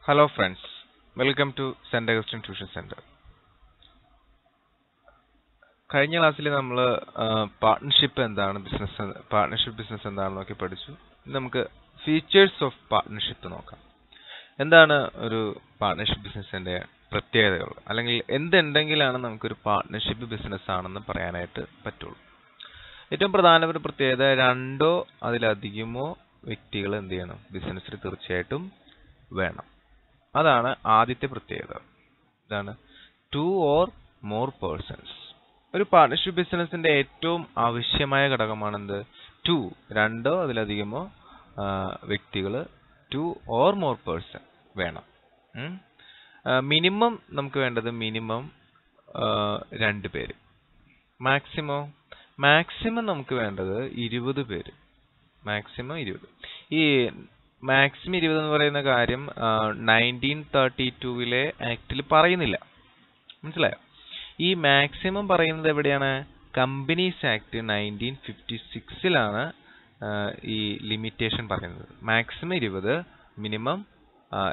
Hello friends, welcome to St. Augustine Tuition Center. കഴിഞ്ഞ ക്ലാസ്സിൽ നമ്മൾ പാർട്ണർഷിപ്പ് എന്താണ് ബിസിനസ് എന്താണെന്ന് നോക്കി പഠിച്ചു. നമുക്ക് ഫീച്ചേഴ്സ് ഓഫ് പാർട്ണർഷിപ്പ് നോക്കാം. എന്താണ് ഒരു പാർട്ണർഷിപ്പ് ബിസിനസിന്റെ പ്രത്യേകതകൾ, അല്ലെങ്കിൽ എന്തുണ്ടെങ്കിലാണ് നമുക്കൊരു പാർട്ണർഷിപ്പ് ബിസിനസ് ആണെന്ന് പറയാനായിട്ട് പറ്റുള്ളൂ. ഏറ്റവും പ്രധാനപ്പെട്ട പ്രത്യേകത, രണ്ടോ അതിലധികമോ വ്യക്തികൾ എന്ത് ചെയ്യണം, ബിസിനസ്സിൽ തീർച്ചയായിട്ടും വേണം. അതാണ് ആദ്യത്തെ പ്രത്യേകത. ഇതാണ് 2 or more persons. ഒരു പാർട്ണർഷിപ്പ് ബിസിനസിന്റെ ഏറ്റവും ആവശ്യമായ ഘടകമാണെന്ത്? 2, രണ്ടോ അതിലധികമോ വ്യക്തികൾ, 2 or more person വേണം. മിനിമം നമുക്ക് വേണ്ടത് മിനിമം 2 പേര്. മാക്സിമം നമുക്ക് വേണ്ടത് 20 പേര്. മാക്സിമം 20. ഈ മാക്സിമം 20 എന്ന് പറയുന്ന കാര്യം 1932 ആക്ടിൽ പറയുന്നില്ല, മനസ്സിലായോ? ഈ മാക്സിമം പറയുന്നത് എവിടെയാണ്? കമ്പനീസ് ആക്ട് 1956 ഈ ലിമിറ്റേഷൻ പറയുന്നത്. Maximum 20, minimum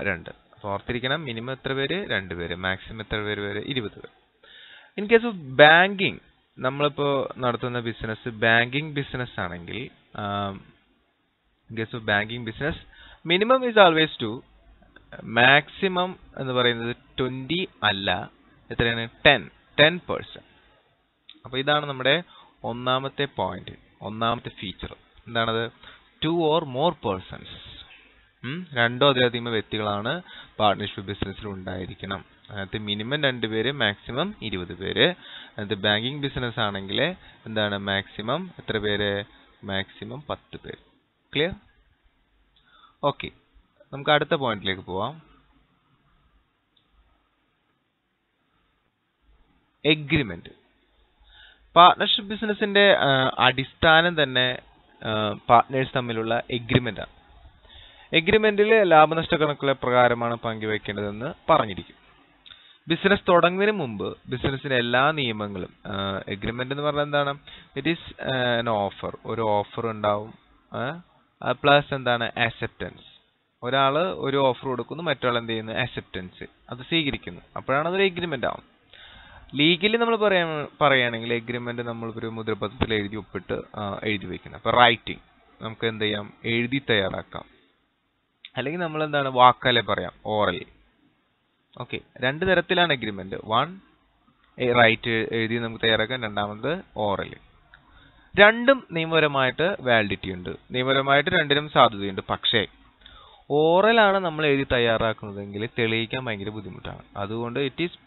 2. ഓർത്തിരിക്കണം, മിനിമം എത്ര പേര്? 2 പേര്. മാക്സിമം എത്ര പേര്? 20 പേര്. ഇൻ കേസ് ഓഫ് ബാങ്കിങ്, നമ്മളിപ്പോ നടത്തുന്ന ബിസിനസ് ബാങ്കിങ് ബിസിനസ് ആണെങ്കിൽ, case of banking business minimum is always 2, maximum എന്ന് പറയുന്നത് 20 അല്ല, എത്രയാണ്? 10%. അപ്പൊ ഇതാണ് നമ്മുടെ ഒന്നാമത്തെ പോയിന്റ്, ഒന്നാമത്തെ ഫീച്ചർ. എന്താണത്? 2 or more persons. രണ്ടോ അതിലധികം വ്യക്തികളാണ് പാർട്ണർഷിപ്പ് ബിസിനസ്സിൽ ഉണ്ടായിരിക്കണം. അതിനകത്ത് മിനിമം 2 പേര്, മാക്സിമം 20 പേര്. അതിനകത്ത് ബാങ്കിങ് ബിസിനസ് ആണെങ്കിൽ എന്താണ്? മാക്സിമം എത്ര പേര്? മാക്സിമം 10 പേര്. ക്ലിയർ? ഓക്കെ, നമുക്ക് അടുത്ത പോയിന്റിലേക്ക് പോവാം. എഗ്രിമെന്റ്. പാർട്ണർഷിപ്പ് ബിസിനസിന്റെ അടിസ്ഥാനം തന്നെ പാർട്ട്നേഴ്സ് തമ്മിലുള്ള എഗ്രിമെന്റ് ആണ്. എഗ്രിമെന്റിൽ ലാഭനഷ്ട കണക്കുകളെ പ്രകാരമാണ് പങ്കുവയ്ക്കേണ്ടതെന്ന് പറഞ്ഞിരിക്കും. ബിസിനസ് തുടങ്ങുന്നതിന് മുമ്പ് ബിസിനസിന്റെ എല്ലാ നിയമങ്ങളും, എഗ്രിമെന്റ് എന്ന് പറഞ്ഞാൽ എന്താണ്? It is an offer. ഒരു ഓഫർ ഉണ്ടാവും, പ്ലസ് എന്താണ്? അക്സെപ്റ്റൻസ്. ഒരാള് ഒരു ഓഫർ കൊടുക്കുന്നു, മറ്റൊരാൾ എന്ത് ചെയ്യുന്നു? അക്സെപ്റ്റൻസ്, അത് സ്വീകരിക്കുന്നു. അപ്പോഴാണ് അതൊരു എഗ്രിമെന്റ് ആവും. ലീഗലി നമ്മൾ പറയുകയാണെങ്കിൽ എഗ്രിമെന്റ് നമ്മൾ ഒരു മുദ്രപത്രത്തിൽ എഴുതി ഒപ്പിട്ട് എഴുതി വെക്കുന്നത്. അപ്പൊ റൈറ്റിംഗ് നമുക്ക് എന്ത് ചെയ്യാം? എഴുതി തയ്യാറാക്കാം. അല്ലെങ്കിൽ നമ്മൾ എന്താണ്? വാക്കാലെ പറയാം, ഓറൽ. ഓക്കെ, 2 തരത്തിലാണ് എഗ്രിമെന്റ്. 1 റൈറ്റ് എഴുതി നമുക്ക് തയ്യാറാക്കാം, രണ്ടാമത് ഓറൽ. രണ്ടും നിയമപരമായിട്ട് വാലിഡിറ്റി ഉണ്ട്, നിയമപരമായിട്ട് രണ്ടിനും സാധുതയുണ്ട്. പക്ഷേ ഓറലാണ് നമ്മൾ എഴുതി തയ്യാറാക്കുന്നതെങ്കിൽ തെളിയിക്കാൻ ഭയങ്കര ബുദ്ധിമുട്ടാണ്. അതുകൊണ്ട് ഇറ്റ് ഈസ്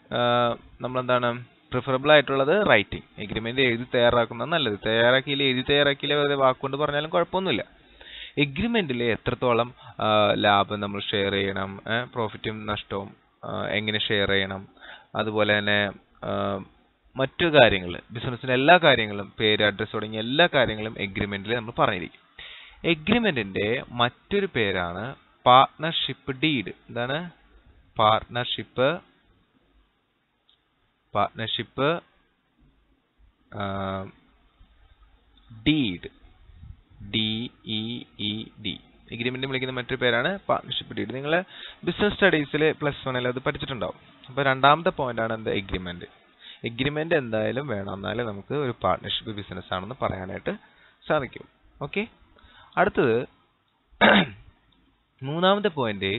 നമ്മളെന്താണ് പ്രിഫറബിൾ ആയിട്ടുള്ളത് റൈറ്റിംഗ്. എഗ്രിമെന്റ് എഴുതി തയ്യാറാക്കുന്നത് നല്ലത്. എഴുതി തയ്യാറാക്കിയില്ല വെറുതെ വാക്കുകൊണ്ട് പറഞ്ഞാലും കുഴപ്പമൊന്നുമില്ല. എഗ്രിമെന്റിൽ എത്രത്തോളം ലാഭം നമ്മൾ ഷെയർ ചെയ്യണം, പ്രോഫിറ്റും നഷ്ടവും എങ്ങനെ ഷെയർ ചെയ്യണം, അതുപോലെ തന്നെ മറ്റു കാര്യങ്ങൾ, ബിസിനസ്സിന്റെ എല്ലാ കാര്യങ്ങളും, പേര്, അഡ്രസ് തുടങ്ങിയ എല്ലാ കാര്യങ്ങളും എഗ്രിമെന്റിൽ നമ്മൾ പറഞ്ഞിരിക്കും. എഗ്രിമെന്റിന്റെ മറ്റൊരു പേരാണ് പാർട്ണർഷിപ്പ് ഡീഡ്. എന്താണ്? Partnership deed. DEED. എഗ്രിമെന്റ് വിളിക്കുന്ന മറ്റൊരു പേരാണ് പാർട്ണർഷിപ്പ് ഡീഡ്. നിങ്ങൾ ബിസിനസ് സ്റ്റഡീസിൽ +1 അത് പഠിച്ചിട്ടുണ്ടാവും. അപ്പൊ രണ്ടാമത്തെ പോയിന്റ് ആണ് എന്ത്? എഗ്രിമെന്റ്. എഗ്രിമെന്റ് എന്തായാലും വേണം, എന്നാലേ നമുക്ക് ഒരു പാർട്ണർഷിപ്പ് ബിസിനസ് ആണെന്ന് പറയാനായിട്ട് സാധിക്കും. ഓക്കെ, അടുത്തത് മൂന്നാമത്തെ പോയിന്റ്,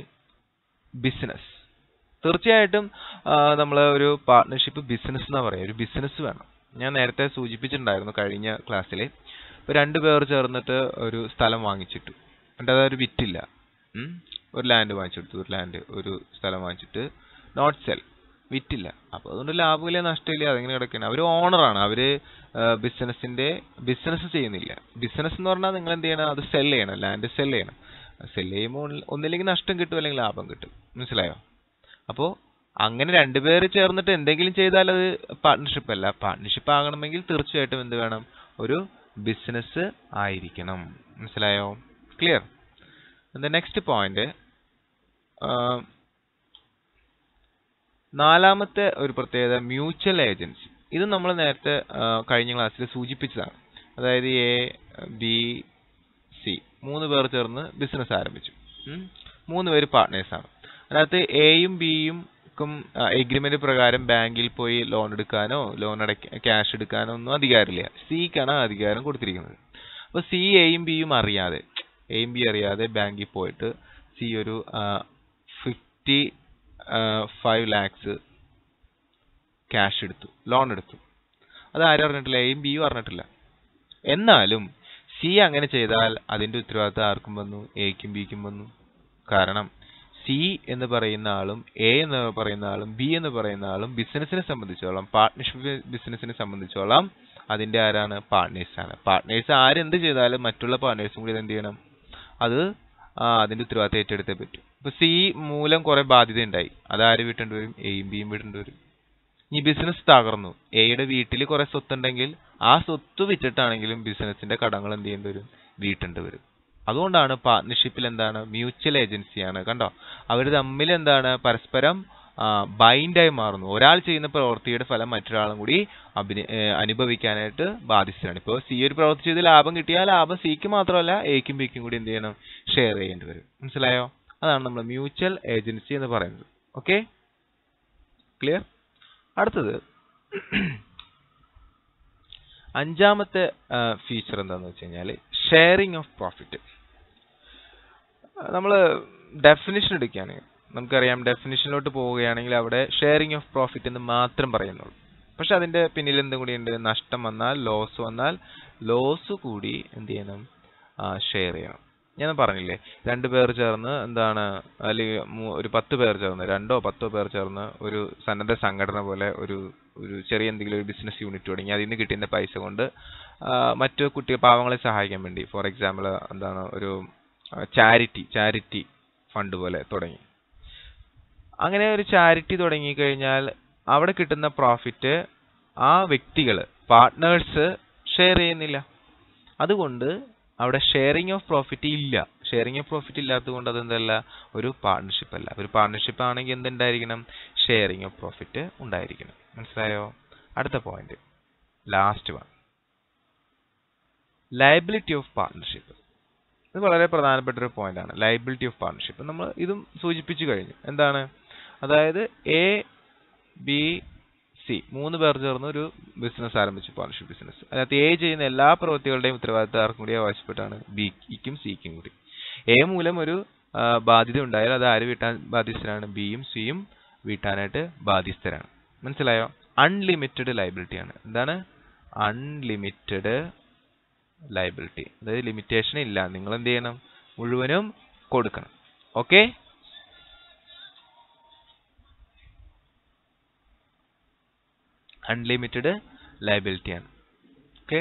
ബിസിനസ്. തീർച്ചയായിട്ടും നമ്മൾ ഒരു പാർട്ണർഷിപ്പ് ബിസിനസ് എന്നാ പറയാം. ഒരു ബിസിനസ് വേണം. ഞാൻ നേരത്തെ സൂചിപ്പിച്ചിട്ടുണ്ടായിരുന്നു കഴിഞ്ഞ ക്ലാസ്സിൽ. ഇപ്പൊ 2 പേർ ചേർന്നിട്ട് ഒരു സ്ഥലം വാങ്ങിച്ചിട്ടു, എന്നിട്ട് അതൊരു വിറ്റില്ല. ഒരു ലാൻഡ് വാങ്ങിച്ചെടുത്തു, ഒരു സ്ഥലം വാങ്ങിച്ചിട്ട് നോട്ട് സെൽ, വിറ്റില്ല. അപ്പൊ അതുകൊണ്ട് ലാഭമില്ല, നഷ്ടമില്ല, അതെങ്ങനെ കിടക്കണം? അവര് ഓണറാണ്, അവര് ബിസിനസ് ചെയ്യുന്നില്ല. ബിസിനസ് എന്ന് പറഞ്ഞാൽ നിങ്ങൾ എന്ത് ചെയ്യണം? അത് സെൽ ചെയ്യണം, ലാൻഡ് സെൽ ചെയ്യണം. സെൽ ചെയ്യുമ്പോൾ ഒന്നില്ലെങ്കിൽ നഷ്ടം കിട്ടും, അല്ലെങ്കിൽ ലാഭം കിട്ടും. മനസ്സിലായോ? അപ്പോ അങ്ങനെ 2 പേര് ചേർന്നിട്ട് എന്തെങ്കിലും ചെയ്താൽ അത് പാർട്ണർഷിപ്പ് അല്ല. പാർട്ണർഷിപ്പ് ആകണമെങ്കിൽ തീർച്ചയായിട്ടും എന്ത് വേണം? ഒരു ബിസിനസ് ആയിരിക്കണം. മനസ്സിലായോ? ക്ലിയർ? നെക്സ്റ്റ് പോയിന്റ്, നാലാമത്തെ ഒരു പ്രത്യേകത, മ്യൂച്വൽ ഏജൻസി. ഇത് നമ്മൾ നേരത്തെ കഴിഞ്ഞ ക്ലാസ്സിൽ സൂചിപ്പിച്ചതാണ്. അതായത് ABC 3 പേർ ചേർന്ന് ബിസിനസ് ആരംഭിച്ചു. 3 പേര് പാർട്ട്നേഴ്സാണ്. അതിനകത്ത് എയും ബിയും എഗ്രിമെന്റ് പ്രകാരം ബാങ്കിൽ പോയി ലോൺ എടുക്കാനോ ക്യാഷ് എടുക്കാനോ ഒന്നും അധികാരമില്ല. സിക്കാണ് അധികാരം കൊടുത്തിരിക്കുന്നത്. അപ്പൊ സി എയും ബിയും അറിയാതെ ബാങ്കിൽ പോയിട്ട് സി ഒരു 55 lakhs ക്യാഷ് എടുത്തു, ലോൺ എടുത്തു. അത് ആരും അറിഞ്ഞിട്ടില്ല, എയും ബിയും അറിഞ്ഞിട്ടില്ല. എന്നാലും സി അങ്ങനെ ചെയ്താൽ അതിന്റെ ഉത്തരവാദിത്തം ആർക്കും വന്നു? എക്കും ബിക്കും വന്നു. കാരണം സി എന്ന് പറയുന്ന ആളും എ എന്ന് പറയുന്ന ആളും ബി എന്ന് പറയുന്ന ആളും ബിസിനസിനെ സംബന്ധിച്ചോളം, പാർട്ട്ണർഷിപ്പ് ബിസിനസിനെ സംബന്ധിച്ചോളം അതിന്റെ ആരാണ്? പാർട്ട്നേഴ്സാണ്. പാർട്ട്നേഴ്സ് ആരെന്ത് ചെയ്താലും മറ്റുള്ള പാർട്ട്നേഴ്സും കൂടി എന്ത് ചെയ്യണം? അത് അതിന്റെ ഉത്തരവാദിത്തം ഏറ്റെടുത്തേ പറ്റും. ഇപ്പൊ സി മൂലം കുറെ ബാധ്യത ഉണ്ടായി, അതാര് വീട്ടേണ്ടി വരും? എയും ബിയും വീട്ടേണ്ടി വരും. ഈ ബിസിനസ് തകർന്നു, എയുടെ വീട്ടിൽ കുറെ സ്വത്തുണ്ടെങ്കിൽ ആ സ്വത്ത് വിറ്റിട്ടാണെങ്കിലും ബിസിനസിന്റെ കടങ്ങൾ എന്ത് ചെയ്യേണ്ടി വരും? വീട്ടേണ്ടി വരും. അതുകൊണ്ടാണ് പാർട്ട്ണർഷിപ്പിൽ എന്താണ്? മ്യൂച്വൽ ഏജൻസിയാണ്. കണ്ടോ, അവർ തമ്മിൽ എന്താണ്? പരസ്പരം ബൈൻഡായി മാറുന്നു. ഒരാൾ ചെയ്യുന്ന പ്രവൃത്തിയുടെ ഫലം മറ്റൊരാളും കൂടി അനുഭവിക്കാനായിട്ട് ബാധ്യസ്ഥരാണ്. ഇപ്പോൾ സി ഒരു പ്രവൃത്തി ചെയ്ത് ലാഭം കിട്ടിയാൽ ലാഭം സിക്ക് മാത്രമല്ല എക്കും ബിക്കും കൂടി എന്ത് ചെയ്യണം? ഷെയർ ചെയ്യേണ്ടി വരും. മനസ്സിലായോ? അതാണ് നമ്മൾ മ്യൂച്വൽ ഏജൻസി എന്ന് പറയുന്നത്. Okay, clear? അടുത്തത് അഞ്ചാമത്തെ ഫീച്ചർ എന്താണെന്ന് വെച്ച് കഴിഞ്ഞാൽ ഷെയറിംഗ് ഓഫ് പ്രോഫിറ്റ്. നമ്മൾ ഡെഫിനിഷൻ എടുക്കുകയാണ്, നമുക്കറിയാം ഡെഫിനിഷനിലോട്ട് പോവുകയാണെങ്കിൽ അവിടെ ഷെയറിംഗ് ഓഫ് പ്രോഫിറ്റ് എന്ന് മാത്രം പറയുന്നുള്ളൂ. പക്ഷെ അതിന്റെ പിന്നിൽ എന്തും കൂടി ഉണ്ട്? നഷ്ടം വന്നാൽ, ലോസ് വന്നാൽ ലോസ് കൂടി എന്ത് ചെയ്യണം? ഷെയർ ചെയ്യണം. ഞാൻ പറഞ്ഞില്ലേ, 2 പേർ ചേർന്ന് എന്താണ്, അല്ലെങ്കിൽ ഒരു 10 പേർ ചേർന്ന്, 2 or 10 പേർ ചേർന്ന് ഒരു സന്നദ്ധ സംഘടന പോലെ ഒരു ചെറിയ എന്തെങ്കിലും ഒരു ബിസിനസ് യൂണിറ്റ് തുടങ്ങി അതിൽ നിന്ന് കിട്ടുന്ന പൈസ കൊണ്ട് മറ്റു പാവങ്ങളെ സഹായിക്കാൻ വേണ്ടി, ഫോർ എക്സാമ്പിൾ എന്താണ്, ഒരു ചാരിറ്റി ഫണ്ട് പോലെ തുടങ്ങി. അങ്ങനെ ഒരു ചാരിറ്റി തുടങ്ങിക്കഴിഞ്ഞാൽ അവിടെ കിട്ടുന്ന പ്രോഫിറ്റ് ആ വ്യക്തികൾ, പാർട്ട്നേഴ്സ് ഷെയർ ചെയ്യുന്നില്ല. അതുകൊണ്ട് അവിടെ ഷെയറിംഗ് ഓഫ് പ്രോഫിറ്റ് ഇല്ല. ഷെയറിംഗ് ഓഫ് പ്രോഫിറ്റ് ഇല്ലാത്തത് കൊണ്ട് അതെന്തല്ല? ഒരു പാർട്ട്ണർഷിപ്പ് അല്ല. ഒരു പാർട്ട്ണർഷിപ്പ് ആണെങ്കിൽ എന്തുണ്ടായിരിക്കണം? ഷെയറിംഗ് ഓഫ് പ്രോഫിറ്റ് ഉണ്ടായിരിക്കണം. മനസ്സിലായോ? അടുത്ത point, last one, liability of partnership. ഇത് വളരെ പ്രധാനപ്പെട്ട ഒരു പോയിന്റ് ആണ്, ലയബിലിറ്റി ഓഫ് പാർട്ട്ണർഷിപ്പ്. നമ്മൾ ഇതും സൂചിപ്പിച്ചു കഴിഞ്ഞു. എന്താണ്? അതായത് എ ബി സി 3 പേർ ചേർന്ന് ഒരു ബിസിനസ് ആരംഭിച്ചു, പാർട്ണർഷിപ്പ് ബിസിനസ്. അതിനകത്ത് എ ചെയ്യുന്ന എല്ലാ പ്രവൃത്തികളുടെയും ഉത്തരവാദിത്തം ആർക്കും കൂടി ആവശ്യപ്പെട്ടാണ്? ബിക്കും സിക്കും കൂടി. എ മൂലം ഒരു ബാധ്യത ഉണ്ടായാൽ അത് ആര് വീട്ടാൻ ബാധ്യസ്ഥരാണ്? ബിയും സിയും വീട്ടാനായിട്ട് ബാധ്യസ്ഥരാണ്. മനസ്സിലായോ? അൺലിമിറ്റഡ് ലയബിലിറ്റി ആണ്. എന്താണ്? അൺലിമിറ്റഡ് ലയബിലിറ്റി, അതായത് ലിമിറ്റേഷൻ ഇല്ല. നിങ്ങൾ എന്ത് ചെയ്യണം? മുഴുവനും കൊടുക്കണം. ഓക്കെ, അൺലിമിറ്റഡ് ലയബിലിറ്റി ആണ്. ഓക്കെ.